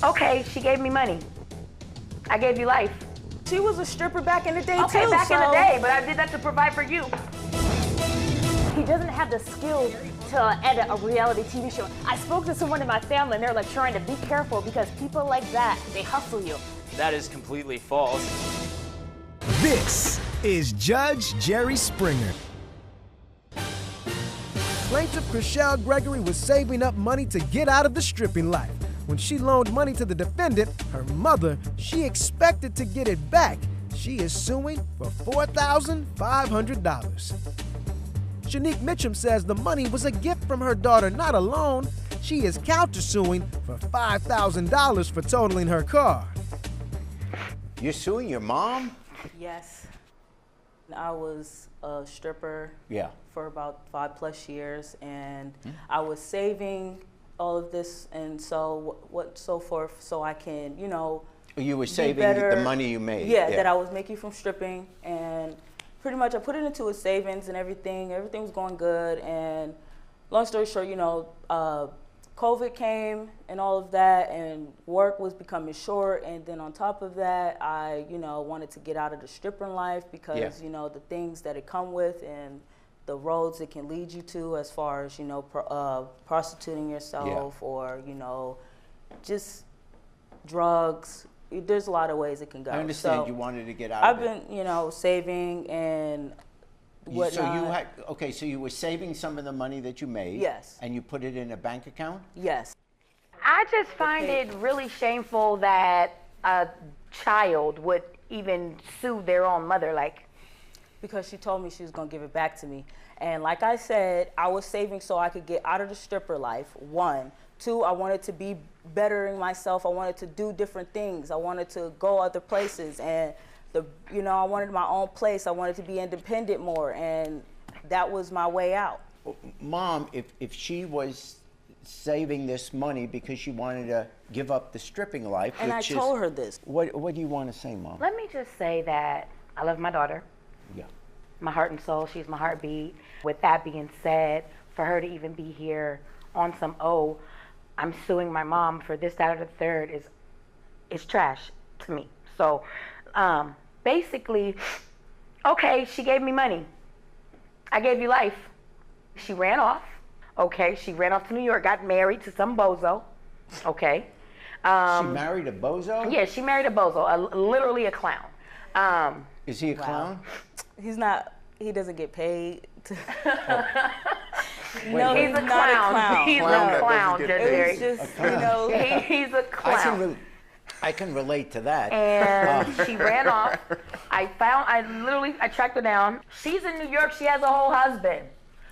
Okay, she gave me money. I gave you life. She was a stripper back in the day too. Okay, back in the day, but I did that to provide for you. He doesn't have the skills to edit a reality TV show. I spoke to someone in my family and they're like trying to be careful because people like that, they hustle you. That is completely false. This is Judge Jerry Springer. Plaintiff Krichelle Gregory was saving up money to get out of the stripping life. When she loaned money to the defendant, her mother, she expected to get it back. She is suing for $4,500. Shaneque Mitchum says the money was a gift from her daughter, not a loan. She is countersuing for $5,000 for totaling her car. You're suing your mom? Yes. I was a stripper for about 5+ years, and I was saving all of this and so forth, so I can, you know, you were saving the money you made. Yeah, that I was making from stripping, and pretty much I put it into a savings and everything. Everything was going good, and long story short, you know, COVID came and all of that, and work was becoming short, and then on top of that, I, you know, wanted to get out of the stripping life because, you know, the things that it come with and the roads it can lead you to as far as, you know, prostituting yourself or, you know, just drugs. There's a lot of ways it can go. I understand you wanted to get out of it. I've been, you know, saving and whatnot. So you had, okay, so you were saving some of the money that you made. Yes. And you put it in a bank account? Yes. I just find it really shameful that a child would even sue their own mother, like. Because she told me she was gonna give it back to me. And like I said, I was saving so I could get out of the stripper life, 1. 2, I wanted to be bettering myself. I wanted to do different things. I wanted to go other places, and you know, I wanted my own place. I wanted to be independent more, and that was my way out. Mom, if she was saving this money because she wanted to give up the stripping life, and I told her this. What do you want to say, Mom? Let me just say that I love my daughter. Yeah. My heart and soul, she's my heartbeat. With that being said, for her to even be here on some, oh, I'm suing my mom for this, that, or the third is trash to me. So basically, okay, she gave me money. I gave you life. She ran off. Okay, she ran off to New York, got married to some bozo. Okay. She married a bozo? Yeah, she married a bozo, literally a clown. Is he a clown? He's not. He doesn't get paid. No, he's a clown. He's a clown, Judge Jerry. You know, he's a clown. I can relate to that. And she ran off. I tracked her down. She's in New York. She has a whole husband.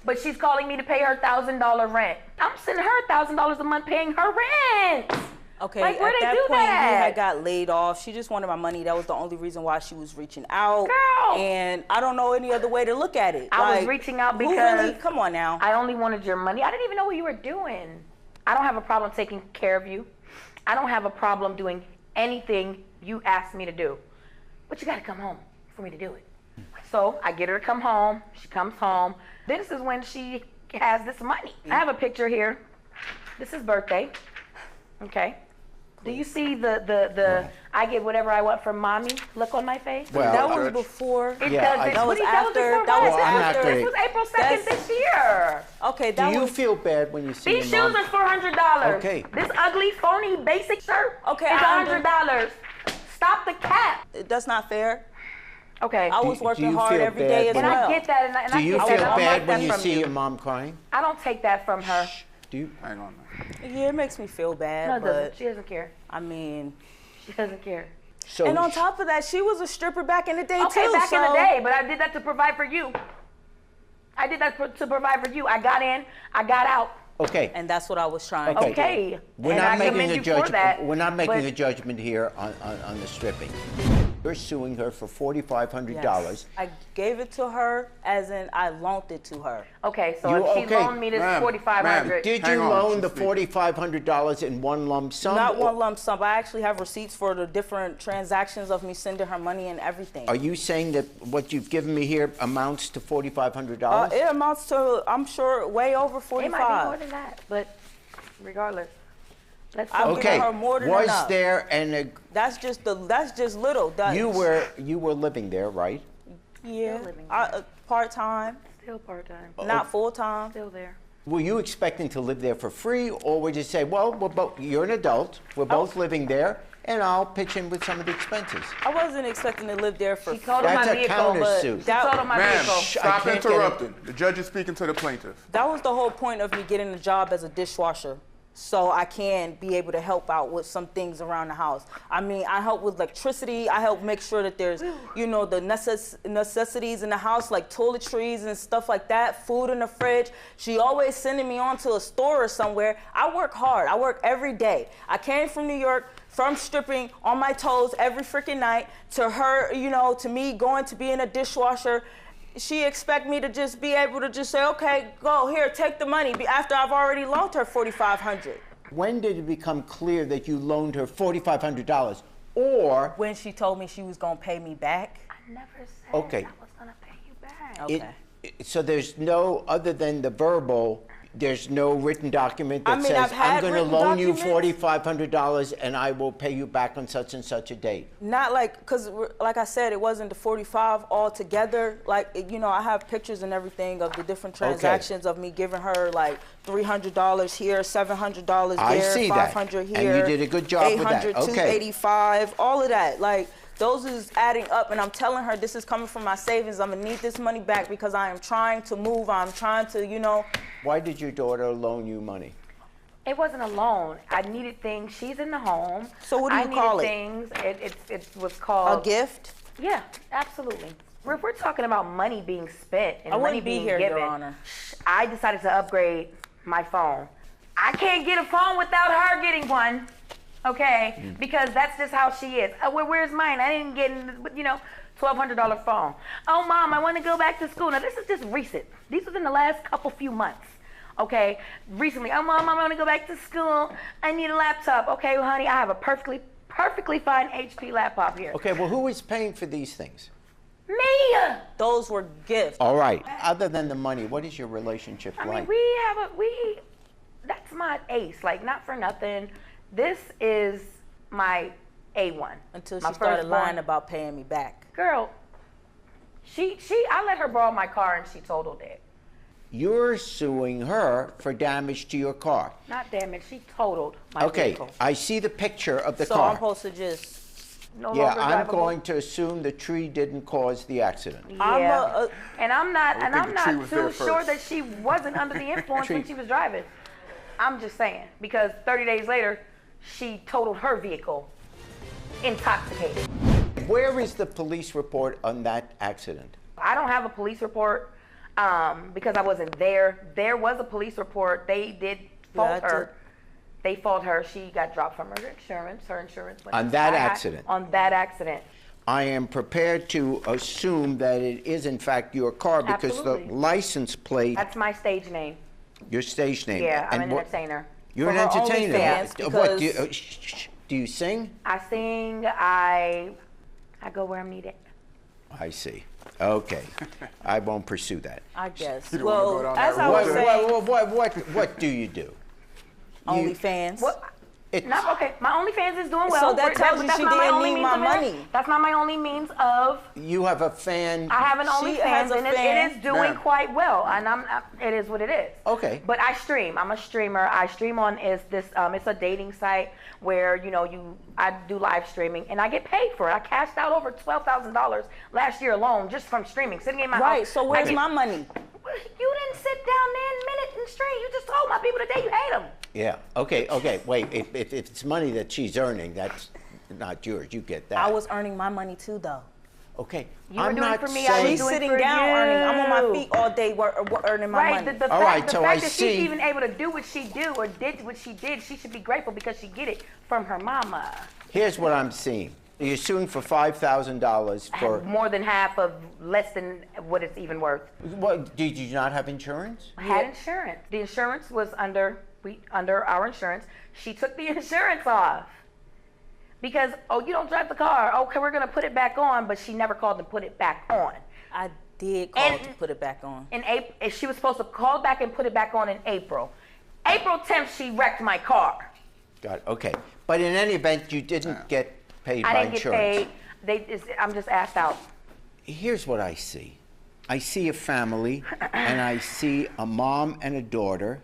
But she's calling me to pay her $1,000 rent. I'm sending her $1,000 a month paying her rent. Okay, like, at that point, you had got laid off. She just wanted my money. That was the only reason why she was reaching out. Girl. And I don't know any other way to look at it. I was reaching out because really, come on now. I only wanted your money. I didn't even know what you were doing. I don't have a problem taking care of you. I don't have a problem doing anything you asked me to do. But you got to come home for me to do it. So I get her to come home. She comes home. This is when she has this money. I have a picture here. This is birthday. Okay. Do you see the I get whatever I want from mommy look on my face? Well, that was before. That was after. This was April 2nd this year. Okay, Do you feel bad when you see These your shoes mom? are $400. Okay. This ugly, phony, basic shirt is $100. Stop the cap. That's not fair. Okay. I was working hard every day as well. And I get that. And Do you I feel get that. bad when you see your mom crying? I don't take that from her. Do you? I don't know. Yeah, it makes me feel bad, No, it but doesn't. She doesn't care. I mean, She doesn't care. So and on top of that, she was a stripper back in the day Okay, too. back in the day, but I did that to provide for you. I did that to provide for you. I got in, I got out. Okay. And that's what I was trying to do. Okay. We're And not I making commend a you for judgment. that, We're not making but- a judgment here on the stripping. You're suing her for $4,500. Yes. I gave it to her as in I loaned it to her. Okay, so if she loaned me this $4,500. Did you loan the $4,500 in one lump sum? Not one lump sum. I actually have receipts for the different transactions of me sending her money and everything. Are you saying that what you've given me here amounts to $4,500? It amounts to, I'm sure, way over 45. It might be more than that, but regardless. I've given her more than was enough. there an That's just little. you were living there, right? Yeah, living there. part-time, Still part-time. not full-time. Still there. Were you expecting to live there for free, or would you say, well, you're an adult, we're both living there, and I'll pitch in with some of the expenses? I wasn't expecting to live there for She told him That's my a vehicle, countersuit. She told him my Ma'am, vehicle. stop I can't get it. interrupting. The judge is speaking to the plaintiff. That was the whole point of me getting a job as a dishwasher, so I can be able to help out with some things around the house. I mean, I help with electricity. I help make sure that there's, you know, the necessities in the house, like toiletries and stuff like that, food in the fridge. She always sending me on to a store or somewhere. I work hard. I work every day. I came from New York, from stripping on my toes every freaking night, to her, you know, to me going to being a dishwasher. She expect me to just be able to just say, okay, go here, take the money, after I've already loaned her $4,500. When did it become clear that you loaned her $4,500, or When she told me she was gonna pay me back. I never said Okay. I was gonna pay you back. Okay. so there's no, other than the verbal, there's no written document that I mean, says, I've had I'm going to written loan you documents. $4,500 and I will pay you back on such and such a date. Not like, cause like I said, it wasn't the 45 all together. Like, you know, I have pictures and everything of the different transactions of me giving her like $300 here, $700 there, I see that. $500 And here. you did a good job with that. 800, Okay. $285, all of that. Like, those is adding up, and I'm telling her this is coming from my savings. I'm gonna need this money back because I am trying to move. I'm trying to, you know. Why did your daughter loan you money? It wasn't a loan. I needed things. She's in the home. So what do you call it? I needed things. It was called A gift? Yeah, absolutely. If we're talking about money being spent and I money wouldn't be being here, Your given, Honor. I decided to upgrade my phone. I can't get a phone without her getting one, okay? Because that's just how she is. Where's mine? I didn't get, you know, $1,200 phone. Oh, Mom, I want to go back to school. Now, this is just recent. These was in the last few months. Okay, recently, oh, Mom, I want to go back to school. I need a laptop. Okay, well, honey, I have a perfectly fine HP laptop here. Okay, well, who is paying for these things? Me! Those were gifts. All right. Other than the money, what is your relationship I like? mean, that's my ace. Like, not for nothing. This is my A1. Until my she started firstborn. lying about paying me back. Girl, I let her borrow my car and she totaled it. You're suing her for damage to your car. Not damage, she totaled my Okay, vehicle. I see the picture of the So car. I'm supposed to just. No Yeah, longer I'm drivable. going to assume the tree didn't cause the accident. Yeah. And I'm not think the tree was there too sure first. that she wasn't under the influence when she was driving. I'm just saying, because 30 days later, she totaled her vehicle intoxicated. Where is the police report on that accident? I don't have a police report because I wasn't there. There was a police report. They did fault her. They fault her. She got dropped from her insurance. Her insurance went On that sky high. accident? On that accident. I am prepared to assume that it is in fact your car because Absolutely. the license plate, That's my stage name. your stage name. Yeah, I'm and an what- entertainer. You're an For her entertainer. OnlyFans, What do you, because- do you sing? I sing. I go where I'm needed. I see. Okay. I won't pursue that. I guess. You don't wanna go Well, down as that I was road. saying, What do you do? OnlyFans. What? It's, Not okay. My OnlyFans is doing well. So that tells you that's she not my didn't only need means my of money. That's not my only means of. you have a fan. I have an She has OnlyFans, a and it fan. is doing Ma'am. quite well. And it is what it is. Okay. But I stream. I'm a streamer. I stream on it's a dating site where I do live streaming and I get paid for it. I cashed out over $12,000 last year alone just from streaming, sitting in my house. Right, so where's my money? You didn't sit down there a minute and stream. You just told my people today you hate them. Yeah. Okay. Wait. If it's money that she's earning, that's not yours. You get that. I was earning my money too, though. Okay. You were I'm doing not for me, I was saying. She's doing sitting for down you. earning. I'm on my feet all day earning my Right, money. the All fact, right, the so fact I that see. she's even able to do what she do or did what she did, she should be grateful because she get it from her mama. Here's what I'm seeing. You're suing for $5,000 for. More than half of less than what it's even worth. What? Did you not have insurance? I had insurance. The insurance was under our insurance. She took the insurance off. Because, you don't drive the car. Okay, we're going to put it back on, but she never called to put it back on. I did call And- to put it back on. In April, she was supposed to call back and put it back on in April. April 10th, she wrecked my car. Got it. Okay. But in any event, you didn't get paid by I didn't insurance. get paid. I'm just asked out. Here's what I see. I see a family, and I see a mom and a daughter,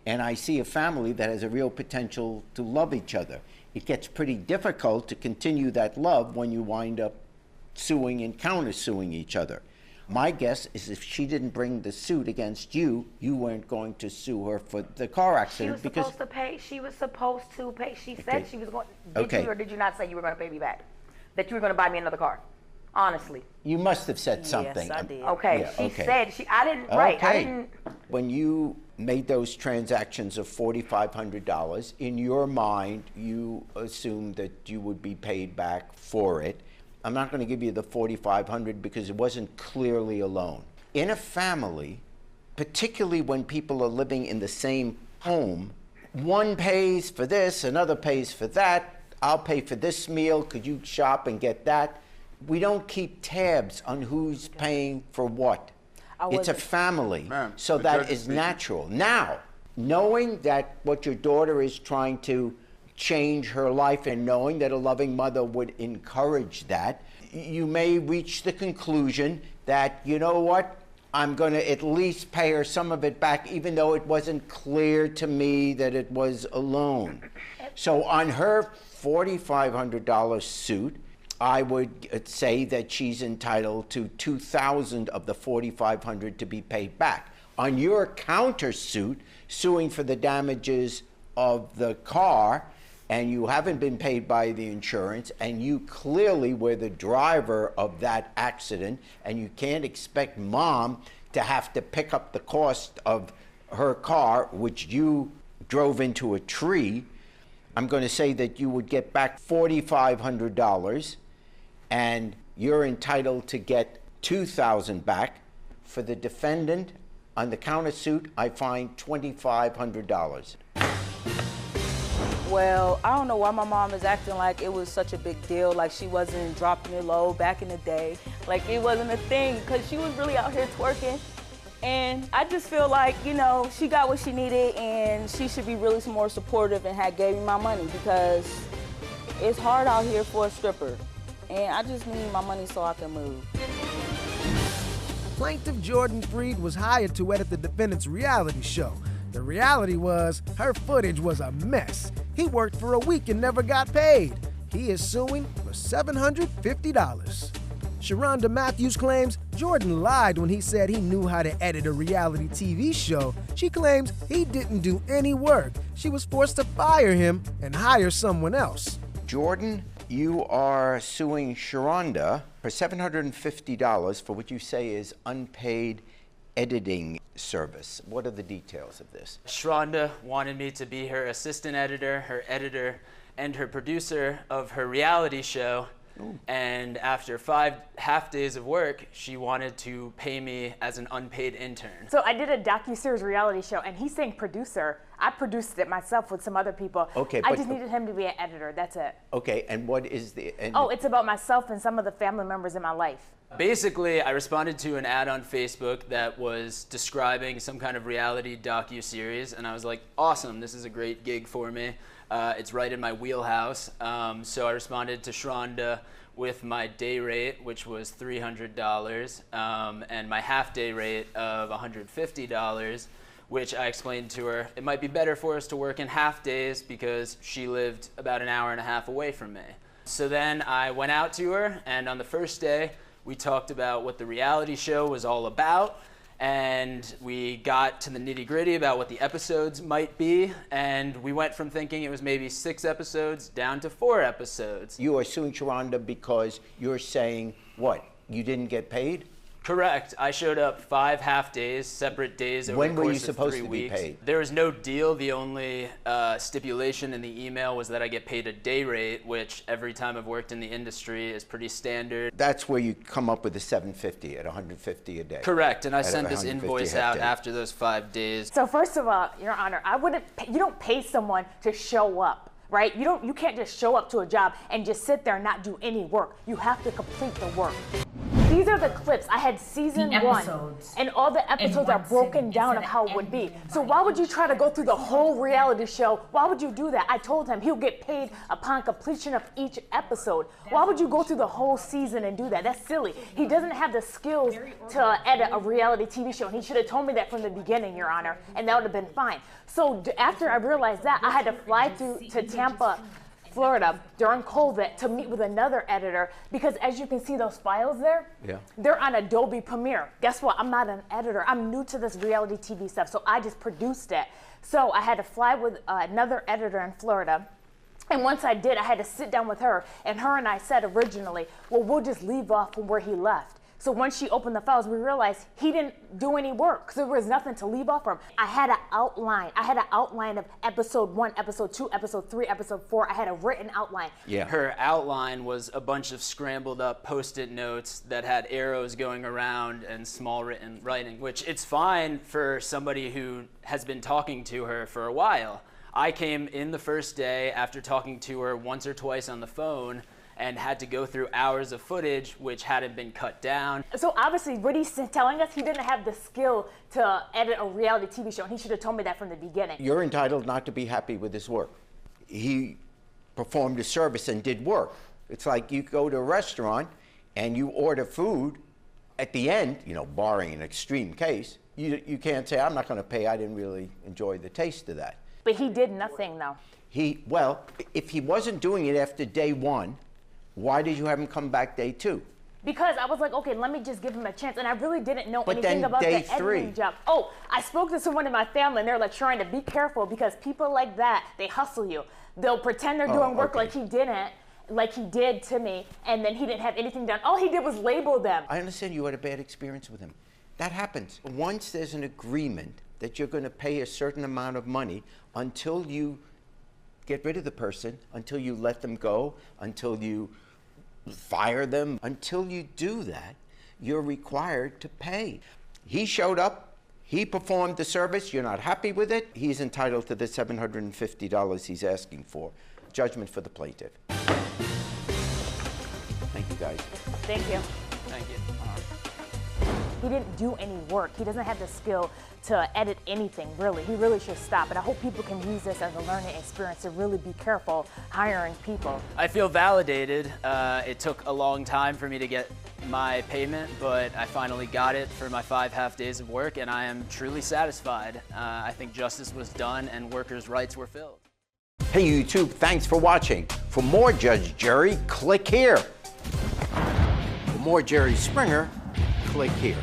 and I see a family that has a real potential to love each other. It gets pretty difficult to continue that love when you wind up suing and countersuing each other. My guess is if she didn't bring the suit against you, you weren't going to sue her for the car accident. She was supposed to pay. She was supposed to pay. She said she was going. Did you or did you not say you were going to pay me back? That you were going to buy me another car? Honestly. You must have said something. Yes, I did. Okay. Yeah, She okay. said I didn't. Right. I Okay. didn't. When you made those transactions of $4,500, in your mind, you assumed that you would be paid back for it. I'm not going to give you the $4,500 because it wasn't clearly a loan. In a family, particularly when people are living in the same home, one pays for this, another pays for that. I'll pay for this meal. Could you shop and get that? We don't keep tabs on who's paying for what. It's a family, Ma'am, so the that judge is is speaking. natural. Now, knowing that what your daughter is trying to change her life and knowing that a loving mother would encourage that, you may reach the conclusion that, you know what, I'm going to at least pay her some of it back, even though it wasn't clear to me that it was a loan. So on her $4,500 suit, I would say that she's entitled to $2,000 of the $4,500 to be paid back. On your countersuit, suing for the damages of the car, and you haven't been paid by the insurance, and you clearly were the driver of that accident, and you can't expect mom to have to pick up the cost of her car, which you drove into a tree. I'm going to say that you would get back $4,500, and you're entitled to get $2,000 back. For the defendant, on the countersuit, I find $2,500. Well, I don't know why my mom is acting like it was such a big deal, like she wasn't dropping it low back in the day, like it wasn't a thing, because she was really out here twerking. And I just feel like, you know, she got what she needed, and she should be really more supportive and had gave me my money, because it's hard out here for a stripper. And I just need my money so I can move. Plaintiff Jordan Freed was hired to edit the defendant's reality show. The reality was her footage was a mess. He worked for a week and never got paid. He is suing for $750. Sharonda Matthews claims Jordan lied when he said he knew how to edit a reality TV show. She claims he didn't do any work. She was forced to fire him and hire someone else. Jordan, you are suing Sharonda for $750 for what you say is unpaid editing service. What are the details of this? Sharonda wanted me to be her assistant editor, her editor, and her producer of her reality show. Ooh. And after 5 half days of work, she wanted to pay me as an unpaid intern. So I did a docuseries reality show, and he's saying producer. I produced it myself with some other people. Okay, I but- just needed him to be an editor. That's it. Okay, and what is the... Oh, it's about myself and some of the family members in my life. Basically, I responded to an ad on Facebook that was describing some kind of reality docuseries, and I was like, awesome, this is a great gig for me. It's right in my wheelhouse. So I responded to Sharonda with my day rate, which was $300, and my half day rate of $150, which I explained to her it might be better for us to work in half days because she lived about an hour and a half away from me. So then I went out to her, and on the first day, we talked about what the reality show was all about, and we got to the nitty-gritty about what the episodes might be, and we went from thinking it was maybe 6 episodes down to 4 episodes. You are suing Sharonda because you're saying, what, you didn't get paid? Correct. I showed up 5 half days, separate days over When the were course you supposed of 3 to be weeks. paid? There was no deal. The only stipulation in the email was that I get paid a day rate, which every time I've worked in the industry is pretty standard. That's where you come up with the $750 at $150 a day. Correct, and I At sent this 150 invoice half out day. after those 5 days. So first of all, Your Honor, you don't pay someone to show up, right? You can't just show up to a job and just sit there and not do any work. You have to complete the work. These are the clips. I had season one, and all the episodes are broken down of how it would be. So why would you try to go through the whole reality show? Why would you do that? I told him he'll get paid upon completion of each episode. Why would you go through the whole season and do that? That's silly. He doesn't have the skills to edit a reality TV show, and he should have told me that from the beginning, Your Honor, and that would have been fine. So after I realized that, I had to fly to Tampa, Florida during COVID to meet with another editor, because as you can see those files there, they're on Adobe Premiere. Guess what? I'm not an editor. I'm new to this reality TV stuff, so I just produced it. So I had to fly with another editor in Florida. And once I did, I had to sit down with her, and her and I said originally, well, we'll just leave off from where he left. So once she opened the files, we realized he didn't do any work because there was nothing to leave off from. I had an outline. I had an outline of episode 1, episode 2, episode 3, episode 4. I had a written outline. Yeah. Her outline was a bunch of scrambled up Post-it notes that had arrows going around and small writing, which it's fine for somebody who has been talking to her for a while. I came in the first day after talking to her once or twice on the phone and had to go through hours of footage which hadn't been cut down. So obviously what he's telling us, he didn't have the skill to edit a reality TV show, and he should have told me that from the beginning. You're entitled not to be happy with his work. He performed a service and did work. It's like you go to a restaurant and you order food. At the end, you know, barring an extreme case, you can't say, I'm not going to pay, I didn't really enjoy the taste of that. But he did nothing, though. Well, if he wasn't doing it after day 1, why did you have him come back day 2? Because I was like, okay, let me just give him a chance. And I really didn't know anything then about day the editing job. Oh, I spoke to someone in my family, and they're like, trying to be careful because people like that, they hustle you. They'll pretend they're doing work like he didn't, like he did to me, and then he didn't have anything done. All he did was label them. I understand you had a bad experience with him. That happens. Once there's an agreement that you're going to pay a certain amount of money until you get rid of the person, until you let them go, until you fire them. Until you do that, you're required to pay. He showed up, he performed the service, you're not happy with it, he's entitled to the $750 he's asking for. Judgment for the plaintiff. Thank you, guys. Thank you. Thank you. He didn't do any work. He doesn't have the skill to edit anything, really. He really should stop. And I hope people can use this as a learning experience to really be careful hiring people. I feel validated. It took a long time for me to get my payment, but I finally got it for my 5 half days of work, and I am truly satisfied. I think justice was done and workers' rights were filled. Hey YouTube, thanks for watching. For more Judge Jerry, click here. For more Jerry Springer, click here.